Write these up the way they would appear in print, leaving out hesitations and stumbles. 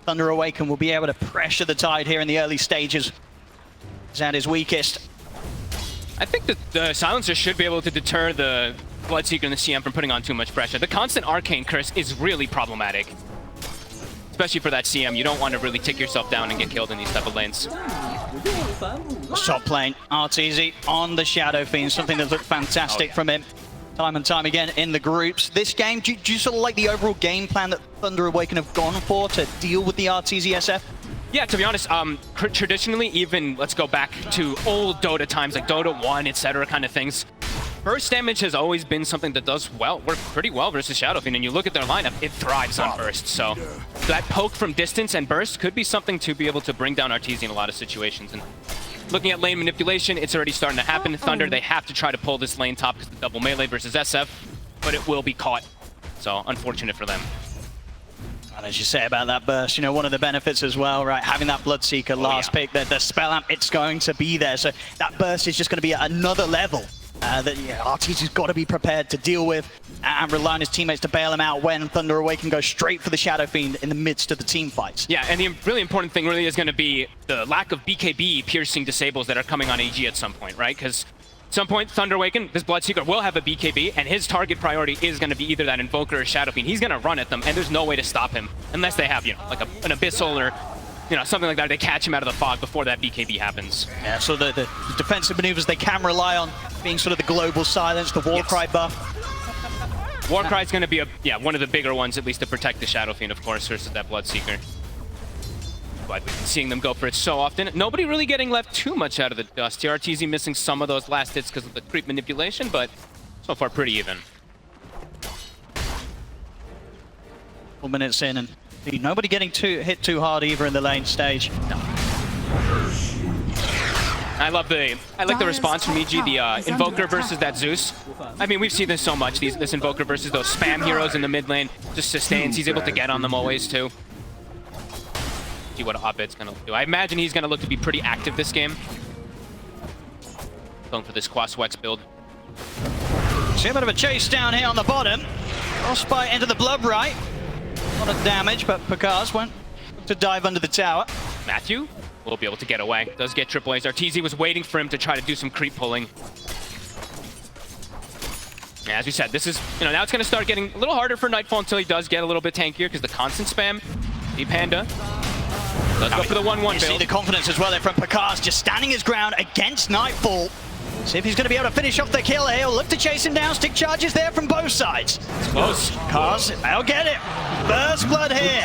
Thunder Awaken will be able to pressure the tide here in the early stages. He's at his weakest. I think that the silencer should be able to deter the Bloodseeker and the CM from putting on too much pressure. The constant arcane curse is really problematic. Especially for that CM, you don't want to really tick yourself down and get killed in these type of lanes. Top lane, RTZ on the Shadow Fiend, something that looked fantastic from him time and time again in the groups. This game, do you sort of like the overall game plan that Thunder Awaken have gone for to deal with the RTZ SF? Yeah, to be honest, traditionally, even let's go back to old Dota times, like Dota 1, etc. kind of things. Burst damage has always been something that does work pretty well versus Shadow Fiend, and you look at their lineup, it thrives on burst. So that poke from distance and burst could be something to be able to bring down RTZ in a lot of situations. And looking at lane manipulation, it's already starting to happen. Thunder, they have to try to pull this lane top because the double melee versus SF, but it will be caught. So unfortunate for them. And as you say about that burst, you know, one of the benefits as well, right, having that Bloodseeker last pick, the spell amp, it's going to be there. So that burst is just going to be at another level that RTZ's got to be prepared to deal with and rely on his teammates to bail him out when Thunder Awaken goes straight for the Shadow Fiend in the midst of the team fights. Yeah, and the really important thing really is going to be the lack of BKB piercing disables that are coming on AG at some point, right? Because at some point, Thunder Awaken, this Bloodseeker will have a BKB, and his target priority is going to be either that Invoker or Shadow Fiend. He's going to run at them, and there's no way to stop him unless they have, you know, like an Abyssal or, you know, something like that. They catch him out of the fog before that BKB happens. Yeah, so the defensive maneuvers they can rely on being sort of the global silence, the Warcry buff. Warcry is going to be one of the bigger ones, at least to protect the Shadow Fiend, of course, versus that Bloodseeker. But we've been seeing them go for it so often. Nobody really getting left too much out of the dust here. RTZ missing some of those last hits because of the creep manipulation, but so far pretty even. 4 minutes in, and nobody getting hit too hard either in the lane stage. No. I like the response from EG, the Invoker versus that Zeus. I mean, we've seen this so much, this Invoker versus those spam heroes in the mid lane. Just sustains, he's able to get on them always too. See what Abed's gonna do. I imagine he's gonna look to be pretty active this game. Going for this Quaswex build. See a bit of a chase down here on the bottom. Frostbite into the Blood Rite. A lot of damage, but Pakazs went to dive under the tower. Matthew will be able to get away. Does get triple A's. RTZ was waiting for him to try to do some creep pulling. Yeah, as we said, this is, you know, now it's gonna start getting a little harder for Nightfall until he does get a little bit tankier because the constant spam. The Panda does go for the 1-1 build. You see the confidence as well there from Pakazs, just standing his ground against Nightfall. See if he's going to be able to finish off the kill here. He'll look to chase him down. Stick charges there from both sides. It's close. Pakazs, they'll get it. First blood here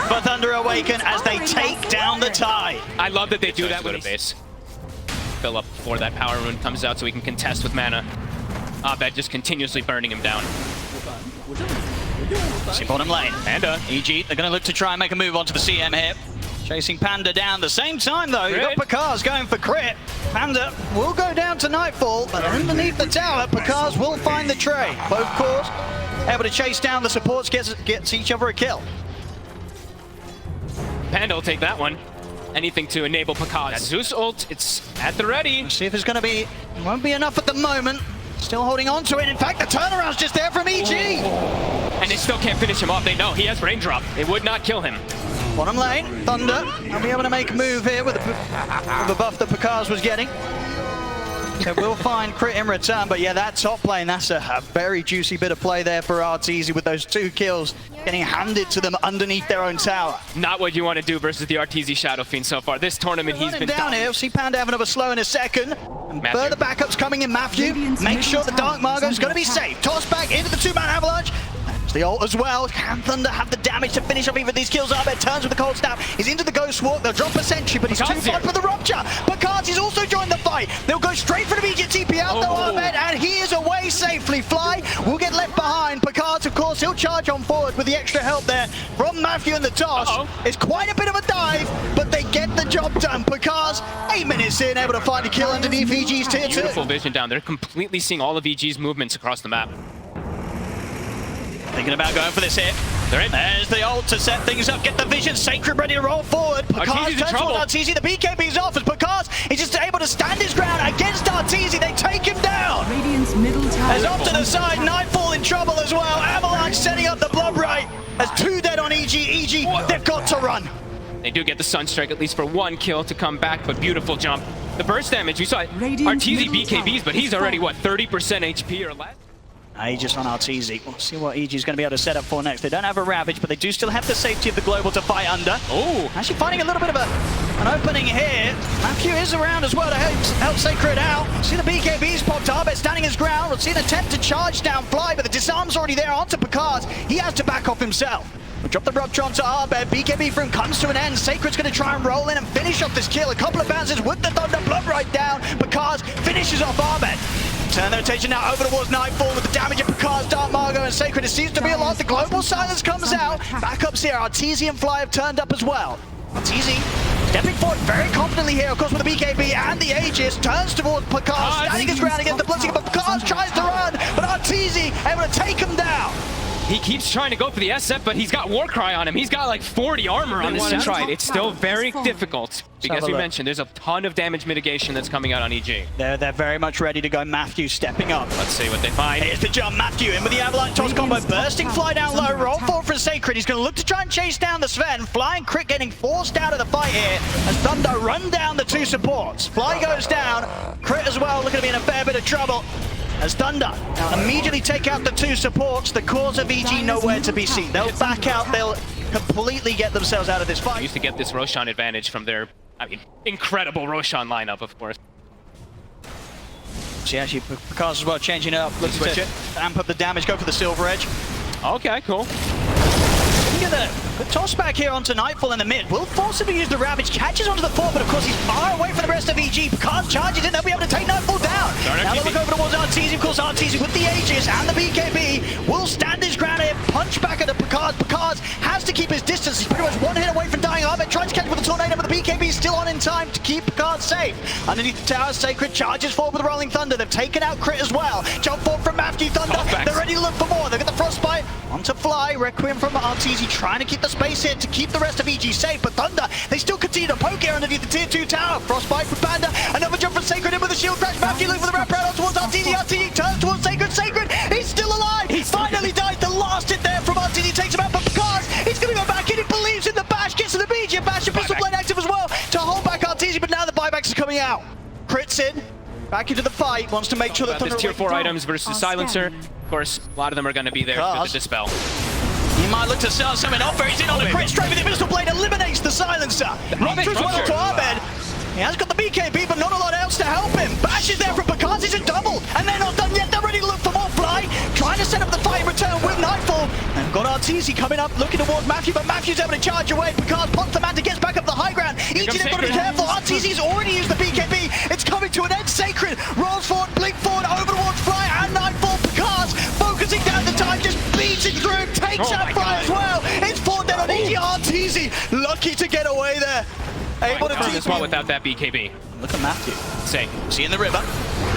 for Thunder Awaken as they take down the tide. I love that they do that with a base. Fill up before that power rune comes out so we can contest with mana. Abed just continuously burning him down. See bottom lane. Panda. EG, they're going to look to try and make a move onto the CM here. Chasing Panda down. The same time, though, you've got Pakazs going for crit. Panda will go down to Nightfall, but underneath the tower, Pakazs will find the trade. Both cores able to chase down the supports, gets each other a kill. Panda will take that one. Anything to enable Pakazs. That Zeus ult, it's at the ready. Let's see if there's going to be, it won't be enough at the moment. Still holding on to it. In fact, the turnaround's just there from EG. And they still can't finish him off. They know he has raindrop. It would not kill him. Bottom lane, Thunder will be able to make a move here with the buff that Pakazs was getting. So we'll find crit in return, but yeah, that top lane, that's a very juicy bit of play there for RTZ with those 2 kills getting handed to them underneath their own tower. Not what you want to do versus the RTZ Shadow Fiend so far. This tournament, he's been down here. We'll see Panda have another slow in a second. And further backups coming in. Matthew, make sure the Dark Margot's going to be safe. Toss back into the 2-man avalanche. The ult as well. Can Thunder have the damage to finish off even these kills? Abed turns with the cold snap. He's into the Ghost Walk. They'll drop a sentry, but he's too far for the Rupture. Pakazs has also joined the fight. They'll go straight for the immediate TP out though, Abed, and he is away safely. Fly will get left behind. Pakazs, of course, he'll charge on forward with the extra help there from Matthew in the toss. It's quite a bit of a dive, but they get the job done. Pakazs, 8 minutes in, able to find a kill underneath EG's tier 2. Beautiful vision down. They're completely seeing all of EG's movements across the map. Thinking about going for this hit. They're in. There's the ult to set things up, get the vision, Sacred ready to roll forward. Pakazs turns towards RTZ, the BKB's off as Pakazs is just able to stand his ground against RTZ. They take him down. Radiant's middle tower. As off to the side, Nightfall in trouble as well. Avalanche setting up the Blood Rite as 2 down. dead on EG. EG, they've got to run. They do get the Sunstrike, at least for 1 kill to come back, but beautiful jump. The burst damage, we saw RTZ BKBs, but he's already, what, 30% HP or less? Aegis on RTZ. We'll see what EG is going to be able to set up for next. They don't have a Ravage, but they do still have the safety of the Global to fight under. Oh, actually finding a little bit of an opening here. Matthew is around as well to help Sacred out. See the BKBs popped. Arbet standing his ground. We'll see an attempt to charge down Fly, but the disarm's already there onto Pakazs. He has to back off himself. We'll drop the Rupture onto Arbet. BKB from comes to an end. Sacred's going to try and roll in and finish off this kill. A couple of bounces with the Thunder. Blood Rite down. Pakazs finishes off Arbet. Turn their attention now over towards Nightfall with the damage of Pakazs, Dark Margo, and Sacred. It seems to be a lot. The global silence comes out. Backups here. RTZ and Fly have turned up as well. RTZ stepping forward very confidently here, of course, with the BKB and the Aegis. Turns towards Pakazs, standing his ground against the Bloodseeker, but Pakazs tries to run, but RTZ able to take him down. he keeps trying to go for the SF, but he's got Warcry on him. He's got like 40 armor on this Stride. It's still very difficult because we mentioned there's a ton of damage mitigation that's coming out on EG. They're very much ready to go. Matthew stepping up. Let's see what they find. Here's the jump. Matthew in with the Avalanche toss combo. Bursting Fly down low. Roll forward for Sacred. He's going to look to try and chase down the Sven. Flying Crit getting forced out of the fight here as Thunder run down the two supports. Fly goes down. Crit as well looking to be in a fair bit of trouble as Thunder immediately take out the two supports. The cause of EG nowhere to be seen. They'll back out. They'll completely get themselves out of this fight. They used to get this Roshan advantage from their, incredible Roshan lineup, of course. See, actually, Pakazs as well changing it up. Looking to amp up the damage, go for the Silver Edge. Okay, cool. Look at the toss back here onto Nightfall in the mid. Will force him to use the Ravage, catches onto the fort, but of course he's far away from the rest of EG. Pakazs charges in, they'll be able to take Nightfall down. Now they look over towards RTZ, of course RTZ with the Aegis and the BKB will stand his ground here, punch back at the Pakazs. Pakazs has to keep his distance. He's pretty much one hit away from dying. Arbet tries to catch with the Tornado, but the BKB is still on in time to keep Pakazs safe. Underneath the tower, Sacred charges forward with the Rolling Thunder. They've taken out Crit as well. Jump forward from Matthew. Thunder, they're ready to look for more. They've got the Frostbite onto Fly. Requiem from RTZ trying to keep the space here to keep the rest of EG safe, but Thunder, they still continue to poke here underneath the tier 2 tower. Frostbite from Panda, another jump from Sacred in with the shield crash. Matthew looking for the wrap around towards RTZ. RTZ turns towards Sacred. Sacred, he's still alive. He finally died. The last hit there from RTZ takes him out, but Pakazs, he's going to go back in. He believes in the bash, gets to the BG. Bash and Pistol Blade active as well to hold back RTZ, but now the buybacks are coming out. Crit's in, back into the fight, wants to make sure that Thunder tier 4 items versus Silencer. Of course, a lot of them are going to be there for the Dispel. He might look to start something off. He's in on the Crit, straight with the Pistol Blade, eliminates the Silencer. Rupture as well to Arbet. He has got the BKB, but not a lot else to help him. Bash is there from Pakazs, he's a double, and they're not done yet. They're ready to look for more. Fly, trying to set up the fight in return with Nightfall. And got RTZ coming up, looking towards Matthew, but Matthew's able to charge away. Pakazs pops the man to get back up the high ground. EG, they've got to be careful. RTZ's already used the BKB. It's coming to an end. Sacred rolls forward, blink forward, over towards Fly and Nightfall. Pakazs focusing down the time, just beating through, takes out Fly as well. It's 4 dead on EG. RTZ lucky to get away there. Able to keep this one without that BKB. Look at Matthew. Same. See in the river.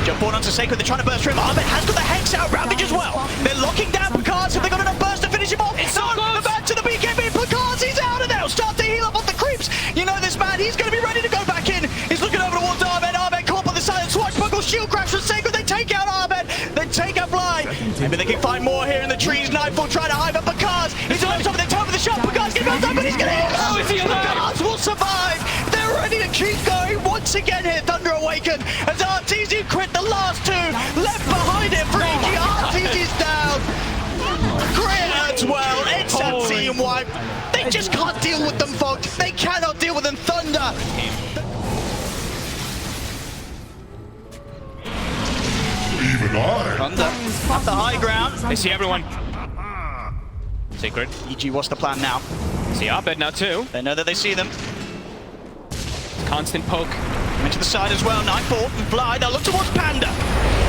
Jump forward onto Sacred. They're trying to burst through him. Arbet has got the Hex out. Ravage as well. They're locking down Pakazs. Have they got enough burst to finish him off? It's so close. The back to the BKB. Pakazs, he's out of there. Start to heal up on the creeps. You know this man. He's going to be ready to go back in. He's looking over towards Arbet. Arbet caught by the silent swashbuckle. Shield crash from Sacred. They take out Arbet. They take out Fly. Maybe they can find more here in the trees. Nightfall trying to hide, but Pakazs, he's on top of the top of the shot. Pakazs getting on top, but he's going to hit. Oh, is he alive? Pakazs will survive. They're ready to keep going once again here. Thunder Awaken as RTZ Crit the last two. Left behind it for EG. RTZ's down. Crit as well. It's a team wipe. They just can't deal with them, folks. They cannot deal with them. Thunder. Even I. Thunder up the high ground. They see everyone. Sacred. EG, what's the plan now? See Arbet now too. They know that they see them. Constant poke. Into the side as well. Nightfall and Fly. They'll look towards Panda.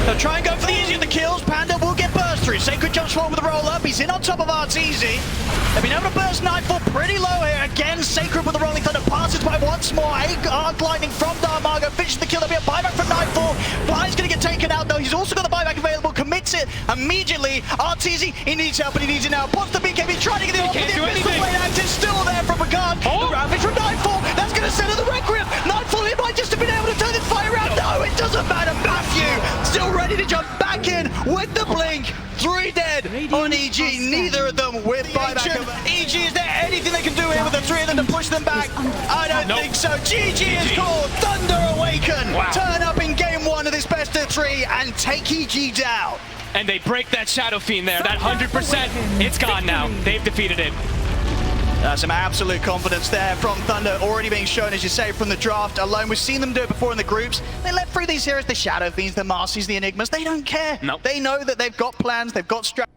They'll try and go for the easy of the kills. Panda will get burst through. Sacred jumps forward with a roll up. He's in on top of RTZ. They've been able to burst Nightfall pretty low here. Again, Sacred with the Rolling Thunder passes by once more. Arc Lightning from Dark Margo finishes the kill. There'll be a buyback from Nightfall. Fly's going to get taken out though. He's also got the buyback available. Commits it immediately. RTZ, he needs help and he needs it now. Pops the BKB, trying to get the off. The Pistol Blade active still there from Pakazs. The Ravage from Nightfall. That's going to send her the Requiem. Nightfall, he might just have been able to turn this fight around. No, it doesn't matter. Matthew still ready to jump back in with the blink. 3 dead on EG, neither of them with buyback. EG, is there anything they can do here with the 3 of them to push them back? I don't think so. GG is called. Thunder Awaken turn up in game 1 of this best of 3 and take EG down. And they break that Shadow Fiend there, that 100%, it's gone now. They've defeated it. Some absolute confidence there from Thunder, already being shown, as you say, from the draft alone. We've seen them do it before in the groups. They let through these heroes, the Shadow Fiends, the Marcies, the Enigmas. They don't care. Nope. They know that they've got plans, they've got strategies.